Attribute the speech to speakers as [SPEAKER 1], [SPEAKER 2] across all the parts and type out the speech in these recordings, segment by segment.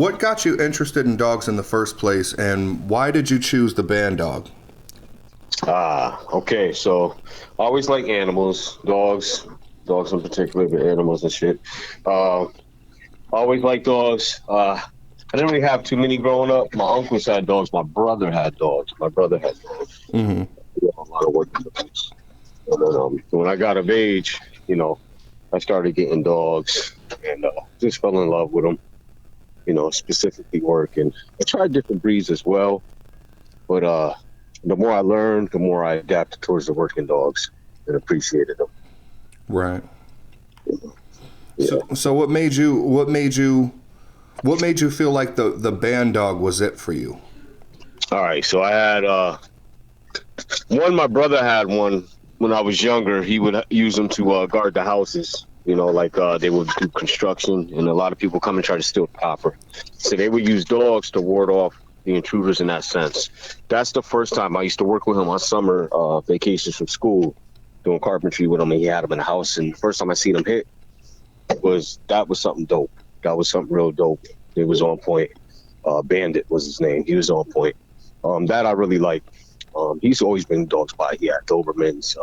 [SPEAKER 1] What got you interested in dogs in the first place, and why did you choose the bandog?
[SPEAKER 2] Okay. So I always like animals, dogs in particular, but animals and shit. I always like dogs. I didn't really have too many growing up. My uncles had dogs. My brother had dogs. My brother had dogs.
[SPEAKER 1] Mm-hmm.
[SPEAKER 2] We had a lot of work with dogs. And then, when I got of age, I started getting dogs and just fell in love with them. Specifically working. I tried different breeds as well, but the more I learned, the more I adapted towards the working dogs and appreciated them.
[SPEAKER 1] Right.
[SPEAKER 2] Yeah.
[SPEAKER 1] So what made you feel like the bandog was it for you?
[SPEAKER 2] All right. So I had one. My brother had one when I was younger. He would use them to guard the houses. They would do construction, and a lot of people come and try to steal copper. So they would use dogs to ward off the intruders in that sense. That's the first time I used to work with him on summer vacations from school, doing carpentry with him, and he had him in the house. And the first time I seen him hit was something dope. That was something real dope. It was on point. Bandit was his name. He was on point. That I really liked. He's always been dogs by. He had Dobermans,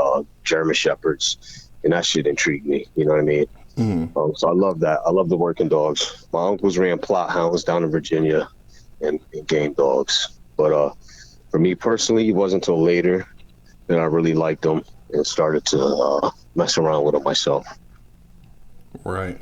[SPEAKER 2] German Shepherds. And that shit intrigued me. You know what I mean?
[SPEAKER 1] Mm-hmm.
[SPEAKER 2] So I love that. I love the working dogs. My uncles ran plot hounds down in Virginia and game dogs. But for me personally, it wasn't until later that I really liked them and started to mess around with them myself.
[SPEAKER 1] Right.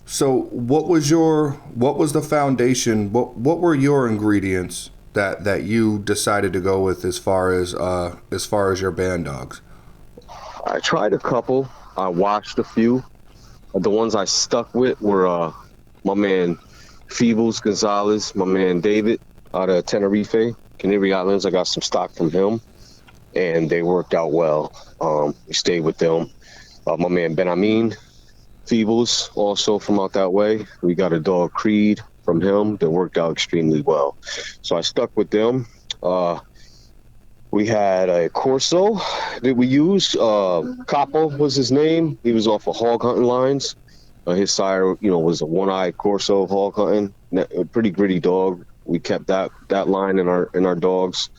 [SPEAKER 1] So what was the foundation? What were your ingredients that you decided to go with as far as your bandogs?
[SPEAKER 2] I tried a couple. I watched a few. The ones I stuck with were my man Feebles Gonzalez, my man David out of Tenerife, Canary Islands. I got some stock from him, and they worked out well. We stayed with them. My man Benamin Feebles, also from out that way. We got a dog Creed from him that worked out extremely well. So I stuck with them. We had a Corso that we used. Capo was his name. He was off of hog hunting lines. His sire, was a one-eyed Corso hog hunting. A pretty gritty dog. We kept that line in our dogs,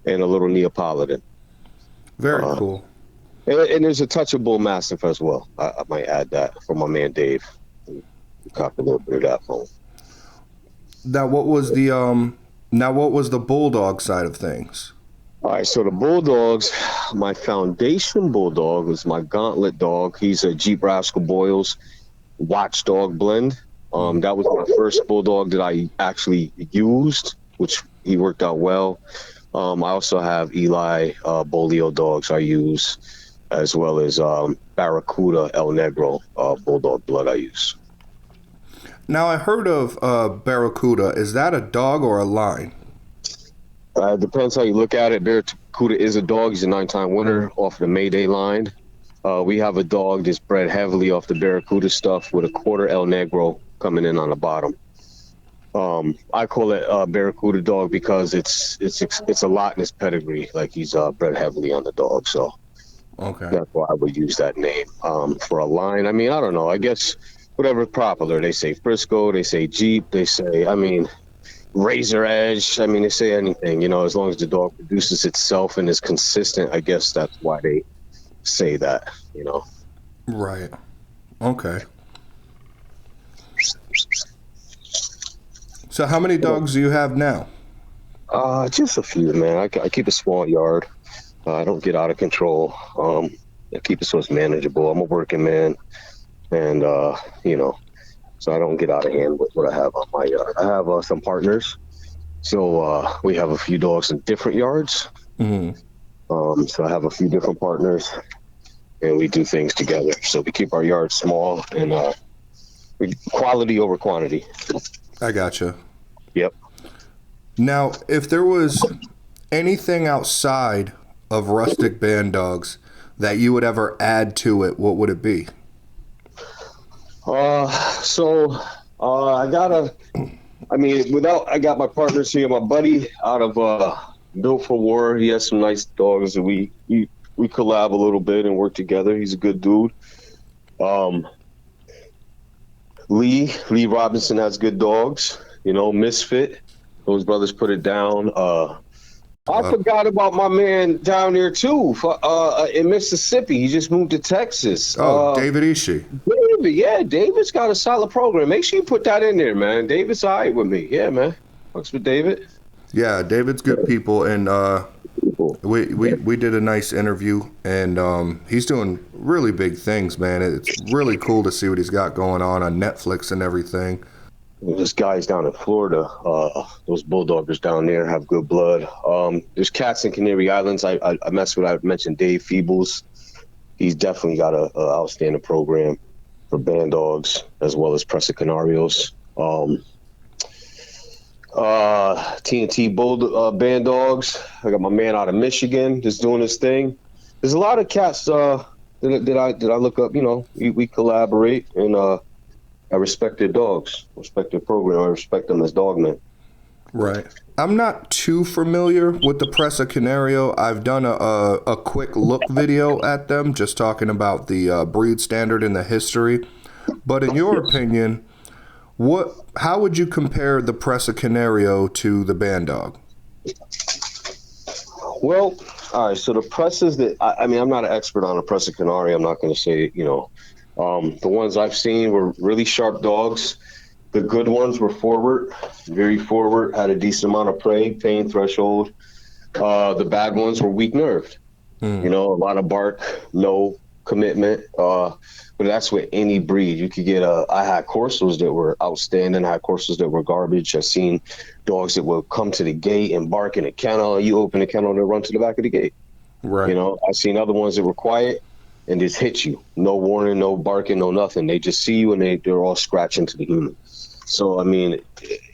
[SPEAKER 2] and a little Neapolitan.
[SPEAKER 1] Very cool.
[SPEAKER 2] And there's a touch of Bull Mastiff as well. I might add that for my man Dave. We copped a little bit of that for him.
[SPEAKER 1] Now, what was the Bulldog side of things?
[SPEAKER 2] All right, so the Bulldogs, my foundation Bulldog is my Gauntlet dog. He's a Jeep Rascal Boyles Watchdog Blend. That was my first Bulldog that I actually used, which he worked out well. I also have Eli Bolio dogs I use, as well as Barracuda El Negro Bulldog Blood I use.
[SPEAKER 1] Now, I heard of Barracuda. Is that a dog or a line?
[SPEAKER 2] It depends how you look at it. Barracuda is a dog. He's a 9-time winner off the Mayday line. We have a dog that's bred heavily off the Barracuda stuff with a quarter El Negro coming in on the bottom. I call it a Barracuda dog because it's a lot in his pedigree. Like he's bred heavily on the dog, so
[SPEAKER 1] okay,
[SPEAKER 2] that's why I would use that name. For a line, I mean, I don't know. I guess whatever's popular. They say Frisco, they say Jeep, they say, Razor Edge. They say anything, as long as the dog produces itself and is consistent. I guess that's why they say that,
[SPEAKER 1] Right. Okay. So how many dogs do you have now?
[SPEAKER 2] Just a few, man. I keep a small yard. I don't get out of control. I keep it so it's manageable. I'm a working man, and so I don't get out of hand with what I have on my yard. I have some partners, so we have a few dogs in different yards.
[SPEAKER 1] Mm-hmm.
[SPEAKER 2] So I have a few different partners, and we do things together. So we keep our yard small and quality over quantity.
[SPEAKER 1] I gotcha.
[SPEAKER 2] Yep.
[SPEAKER 1] Now, if there was anything outside of Rustic Bandogs that you would ever add to it, what would it be?
[SPEAKER 2] I got my partners here. My buddy out of Built for War, he has some nice dogs that we collab a little bit and work together. He's a good dude. Lee Robinson has good dogs. You know, Misfit. Those brothers put it down. I forgot about my man down there too, in Mississippi. He just moved to Texas.
[SPEAKER 1] David Ishii.
[SPEAKER 2] David, yeah, David's got a solid program. Make sure you put that in there, man. David's all right with me. Yeah, man. Fucks with David.
[SPEAKER 1] Yeah, David's good people, and we did a nice interview, and he's doing really big things, man. It's really cool to see what he's got going on Netflix and everything.
[SPEAKER 2] There's guys down in Florida. Those Bulldoggers down there have good blood. There's cats in Canary Islands. I mess with. I mentioned Dave Feebles. He's definitely got a outstanding program for Bandogs as well as Presa Canarios. TNT Bandogs. I got my man out of Michigan just doing his thing. There's a lot of cats that I look up. You know, we collaborate, and I respect their dogs, respect their program. I respect them as dogmen.
[SPEAKER 1] Right. I'm not too familiar with the Presa Canario. I've done a quick look video at them, just talking about the breed standard and the history. But in your opinion, how would you compare the Presa Canario to the Bandog?
[SPEAKER 2] Well, all right. So the Presas that I mean, I'm not an expert on a Presa Canario. I'm not going to say, you know. The ones I've seen were really sharp dogs. The good ones were forward, very forward, had a decent amount of prey, pain threshold. The bad ones were weak-nerved. You know, a lot of bark, no commitment. But that's with any breed. You could get I had Corsos that were outstanding. I had Corsos that were garbage. I've seen dogs that would come to the gate and bark in the kennel. You open the kennel and they run to the back of the gate. Right. You know, I've seen other ones that were quiet and just hit you. No warning, no barking, no nothing. They just see you and they're all scratching to the human. So, I mean,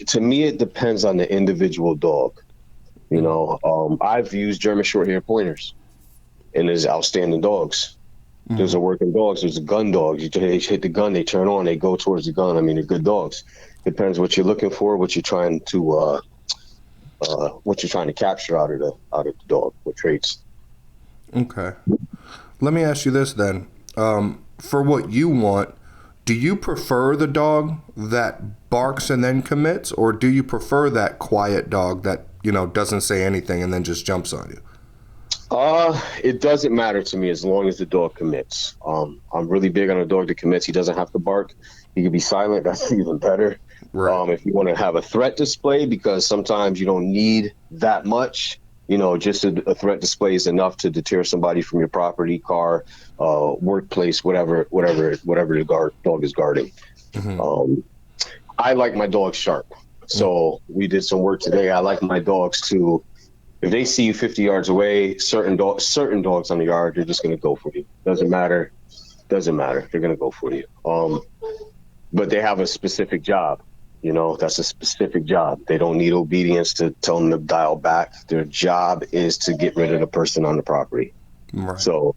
[SPEAKER 2] to me, it depends on the individual dog. You know, I've used German Shorthair Pointers, and there's outstanding dogs. There's a working dogs. There's a gun dog. They hit the gun, they turn on, they go towards the gun. I mean, they're good dogs. Depends what you're looking for, what you're trying to capture out of the dog, what traits.
[SPEAKER 1] Okay. Let me ask you this then. For what you want, do you prefer the dog that barks and then commits, or do you prefer that quiet dog that, you know, doesn't say anything and then just jumps on you?
[SPEAKER 2] It doesn't matter to me as long as the dog commits. I'm really big on a dog that commits. He doesn't have to bark. He can be silent. That's even better. Right. If you want to have a threat display, because sometimes you don't need that much. You know, just a threat display is enough to deter somebody from your property, car, workplace, whatever the dog is guarding. I like my dogs sharp. So we did some work today. I like my dogs to, if they see you 50 yards away, certain dogs on the yard, they're just going to go for you. Doesn't matter. They're going to go for you. But they have a specific job. You know, that's a specific job. They don't need obedience to tell them to dial back. Their job is to get rid of the person on the property. Right. So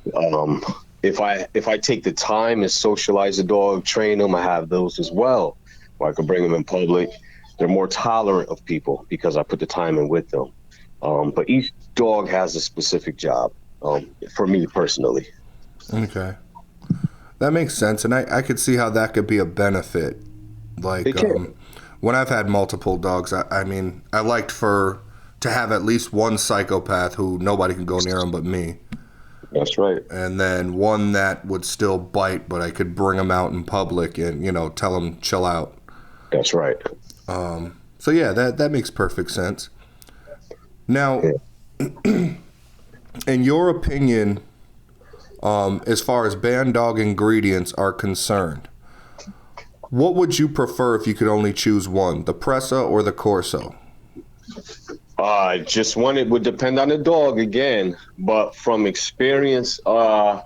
[SPEAKER 2] if I take the time and socialize the dog, train them, I have those as well. Or I can bring them in public. They're more tolerant of people because I put the time in with them. But each dog has a specific job, for me personally. Okay.
[SPEAKER 1] That makes sense. And I could see how that could be a benefit. Like when I've had multiple dogs, I mean, I liked to have at least one psychopath who nobody can go near him but me.
[SPEAKER 2] That's right.
[SPEAKER 1] And then one that would still bite, but I could bring him out in public and, you know, tell him chill out.
[SPEAKER 2] That's right.
[SPEAKER 1] So yeah, that makes perfect sense. Now, in your opinion, as far as Bandog ingredients are concerned, what would you prefer if you could only choose one, the Presa or the Corso?
[SPEAKER 2] Just one. It would depend on the dog again, but from experience, to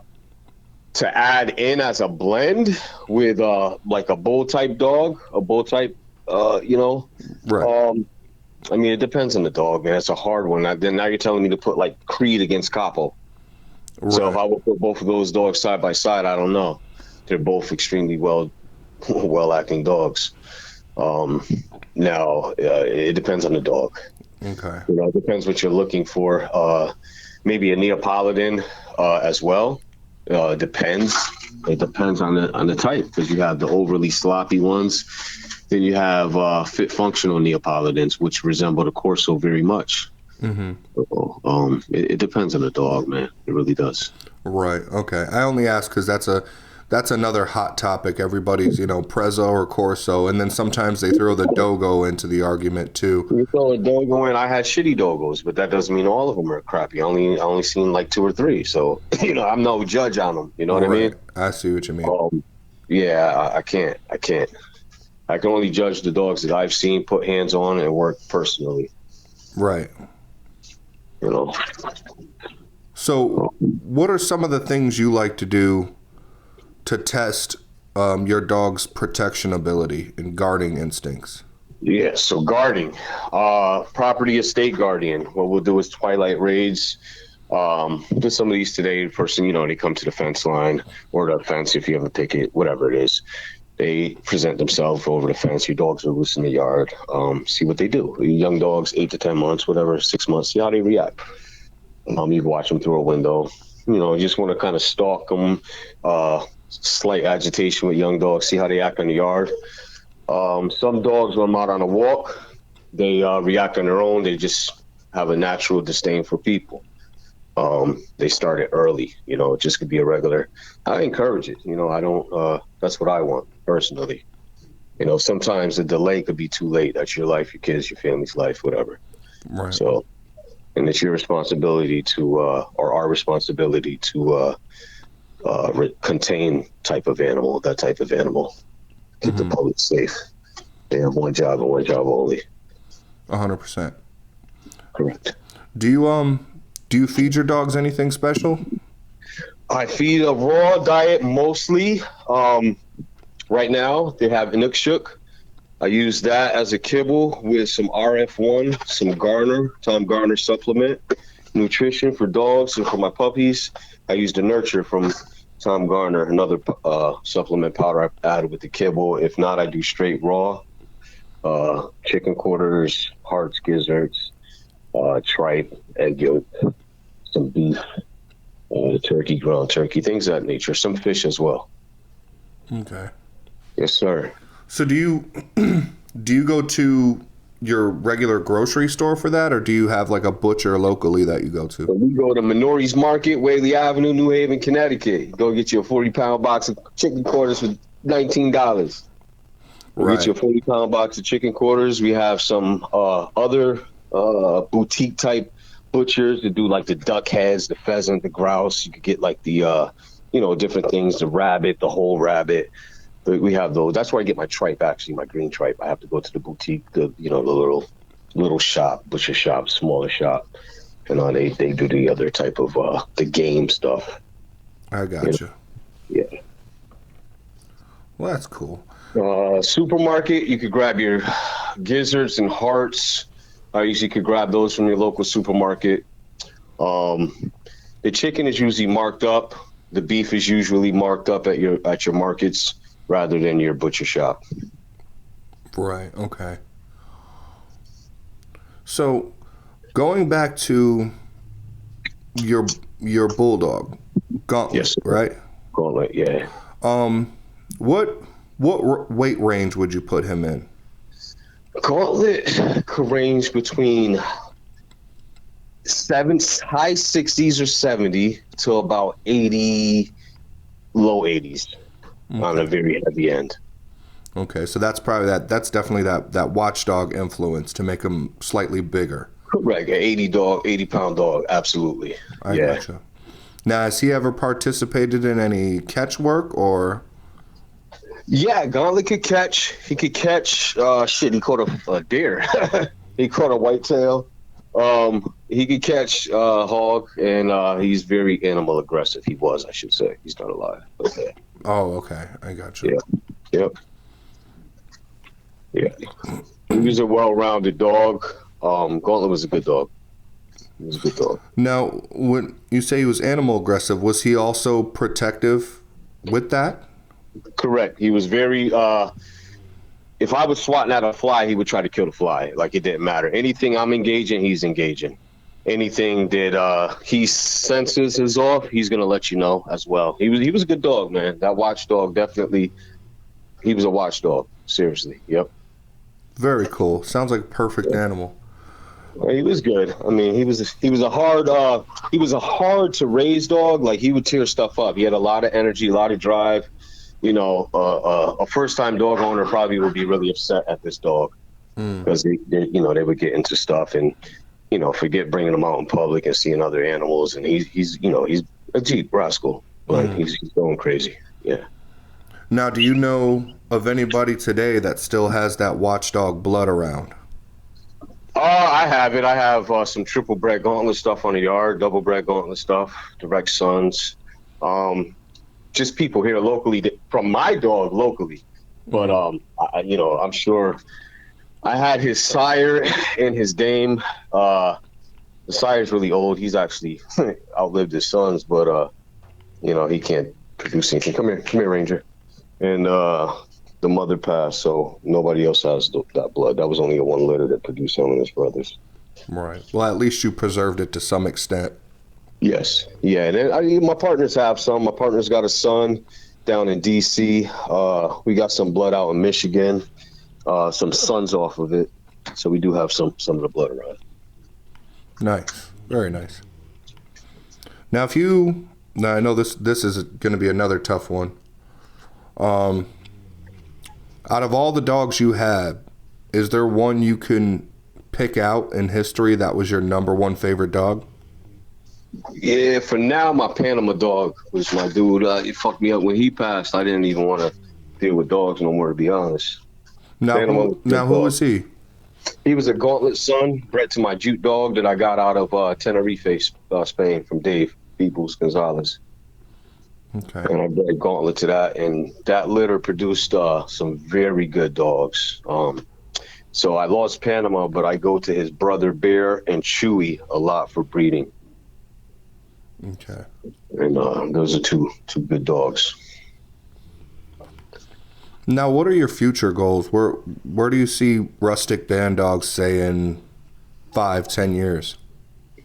[SPEAKER 2] add in as a blend with like a bull type dog, you know. Right. I mean, it depends on the dog, man. It's a hard one. Then now you're telling me to put like Creed against Capo. Right. So if I would put both of those dogs side by side, I don't know. They're both extremely well-acting dogs. Now, it depends on the dog.
[SPEAKER 1] Okay.
[SPEAKER 2] You know, it depends what you're looking for. Maybe a Neapolitan as well. Depends. It depends on the type, because you have the overly sloppy ones. Then you have fit functional Neapolitans, which resemble the Corso very much.
[SPEAKER 1] Mm-hmm.
[SPEAKER 2] So, it depends on the dog, man. It really does.
[SPEAKER 1] Right. Okay. I only ask because that's another hot topic. Everybody's, Presa or Corso, and then sometimes they throw the Dogo into the argument too.
[SPEAKER 2] You throw a Dogo in. I had shitty Dogos, but that doesn't mean all of them are crappy. I only seen like 2 or 3, so I'm no judge on them. You know what I mean?
[SPEAKER 1] I see what you mean.
[SPEAKER 2] Yeah, I can't. I can only judge the dogs that I've seen put hands on and work personally.
[SPEAKER 1] Right. So, what are some of the things you like to do to test your dog's protection ability and guarding instincts?
[SPEAKER 2] Yeah, so guarding. Property estate guardian. What we'll do is twilight raids. Did some of these today. Person, they come to the fence line or the fence if you have a picket, whatever it is. They present themselves over the fence. Your dogs are loose in the yard. See what they do. Young dogs, 8 to 10 months, whatever, 6 months, see how they react. You can watch them through a window. You just want to kind of stalk them. Slight agitation with young dogs, see how they act in the yard. Some dogs, when I'm out on a walk, they react on their own. They just have a natural disdain for people. They start it early. It just could be a regular. I encourage it. I don't. That's what I want personally. Sometimes the delay could be too late. That's your life, your kids, your family's life, whatever.
[SPEAKER 1] Right.
[SPEAKER 2] So, and it's your responsibility to, or our responsibility to contain that type of animal. Keep the public safe. They have one job and one job only.
[SPEAKER 1] 100%.
[SPEAKER 2] Correct.
[SPEAKER 1] Do you feed your dogs anything special?
[SPEAKER 2] I feed a raw diet mostly. Right now they have Inukshuk. I use that as a kibble with some RF1, some Tom Garner supplement, nutrition for dogs and for my puppies. I use the Nurture from Tom Garner, another supplement powder I added with the kibble. If not, I do straight raw. Chicken quarters, hearts, gizzards, tripe, egg yolk, some beef, turkey, ground turkey, things of that nature. Some fish as well.
[SPEAKER 1] Okay.
[SPEAKER 2] Yes, sir.
[SPEAKER 1] So do you go to your regular grocery store for that, or do you have like a butcher locally that you go to?
[SPEAKER 2] So we go to Minori's Market, Whaley Avenue, New Haven, Connecticut. Go get you a 40-pound box of chicken quarters for $19. Right. Get you a 40-pound box of chicken quarters. We have some other boutique type butchers that do like the duck heads, the pheasant, the grouse. You could get like the different things, the rabbit, the whole rabbit. We have those. That's where I get my tripe, actually, my green tripe. I have to go to the boutique, the little shop, butcher shop, smaller shop. They do the other type of the game stuff.
[SPEAKER 1] I gotcha.
[SPEAKER 2] Yeah.
[SPEAKER 1] Well, that's cool.
[SPEAKER 2] Supermarket, you could grab your gizzards and hearts. You usually could grab those from your local supermarket. The chicken is usually marked up. The beef is usually marked up at your markets rather than your butcher shop.
[SPEAKER 1] Right. Okay. So, going back to your Bulldog Gauntlet,
[SPEAKER 2] yes,
[SPEAKER 1] right?
[SPEAKER 2] Gauntlet, yeah.
[SPEAKER 1] What weight range would you put him in?
[SPEAKER 2] Gauntlet could range between high 60s or 70 to about 80, low 80s. Okay. On a very heavy end.
[SPEAKER 1] Okay, so that's probably that's definitely that watchdog influence to make him slightly bigger.
[SPEAKER 2] Correct, an 80-pound dog, absolutely.
[SPEAKER 1] I gotcha. Now, has he ever participated in any catch work or? Yeah,
[SPEAKER 2] Gauntlet could catch. He could catch. He caught a deer. He caught a whitetail. He could catch hog, and he's very animal aggressive. He was, I should say. He's not alive. Okay.
[SPEAKER 1] Oh, okay. I got you.
[SPEAKER 2] Yeah. Yep. Yeah. He was a well-rounded dog. Gauntlet was a good dog. He was a good dog.
[SPEAKER 1] Now, when you say he was animal aggressive, was he also protective with that?
[SPEAKER 2] Correct. He was very. If I was swatting at a fly, he would try to kill the fly. Like, it didn't matter. Anything I'm engaging, he's engaging. anything that he senses is off, he's gonna let you know as well. He was a good dog, man. That watchdog definitely. He was a watchdog. Seriously. Yep.
[SPEAKER 1] Very cool. Sounds like a perfect animal.
[SPEAKER 2] He was good. I mean, he was a hard to raise dog. Like, he would tear stuff up. He had a lot of energy, a lot of drive. You know, a first time dog owner probably would be really upset at this dog because they would get into stuff and forget bringing them out in public and seeing other animals. And he's a Jeep rascal, but he's going crazy. Yeah.
[SPEAKER 1] Now, do you know of anybody today that still has that Watchdog Blood around?
[SPEAKER 2] I have it. I have some triple Bred Gauntlet stuff on the yard, double Bred Gauntlet stuff, direct sons. Just people here locally from my dog locally. But I'm sure I had his sire and his dame. The sire's really old. He's actually outlived his sons, but he can't produce anything. Come here, Ranger. And the mother passed, so nobody else has that blood. That was only a 1 litter that produced him and his brothers.
[SPEAKER 1] Right. Well, at least you preserved it to some extent.
[SPEAKER 2] Yes. Yeah. And then, my partners have some. My partner's got a son down in D.C. We got some blood out in Michigan, some sons off of it. So we do have some of the blood around.
[SPEAKER 1] Nice. Very nice. Now, I know this is going to be another tough one. Out of all the dogs you had, is there one you can pick out in history that was your number one favorite dog?
[SPEAKER 2] Yeah, for now, my Panama dog was my dude. It fucked me up when he passed. I didn't even want to deal with dogs no more, to be honest.
[SPEAKER 1] Now who was he?
[SPEAKER 2] He was a Gauntlet son, bred to my Jute dog that I got out of Tenerife, Spain, from Dave Gonzalez.
[SPEAKER 1] Okay.
[SPEAKER 2] And I bred Gauntlet to that, and that litter produced some very good dogs. So I lost Panama, but I go to his brother Bear and Chewy a lot for breeding.
[SPEAKER 1] Okay.
[SPEAKER 2] And those are two good dogs.
[SPEAKER 1] Now, what are your future goals? Where do you see Rustic Bandogs, say, in 5-10 years?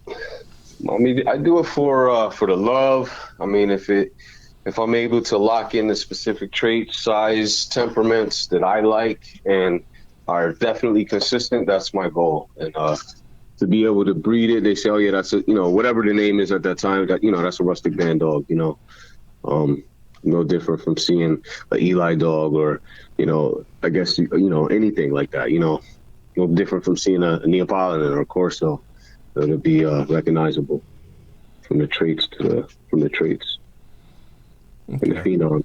[SPEAKER 2] I mean, I do it for the love. I mean, if I'm able to lock in the specific traits, size, temperaments that I like and are definitely consistent, that's my goal. And to be able to breed it, they say, oh yeah, that's whatever the name is at that time, that's a Rustic Bandog. No different from seeing an Eli dog or I guess anything like that. No different from seeing a Neapolitan or a Corso. It'll be recognizable from the traits from the traits.
[SPEAKER 1] Okay.
[SPEAKER 2] And the phenom.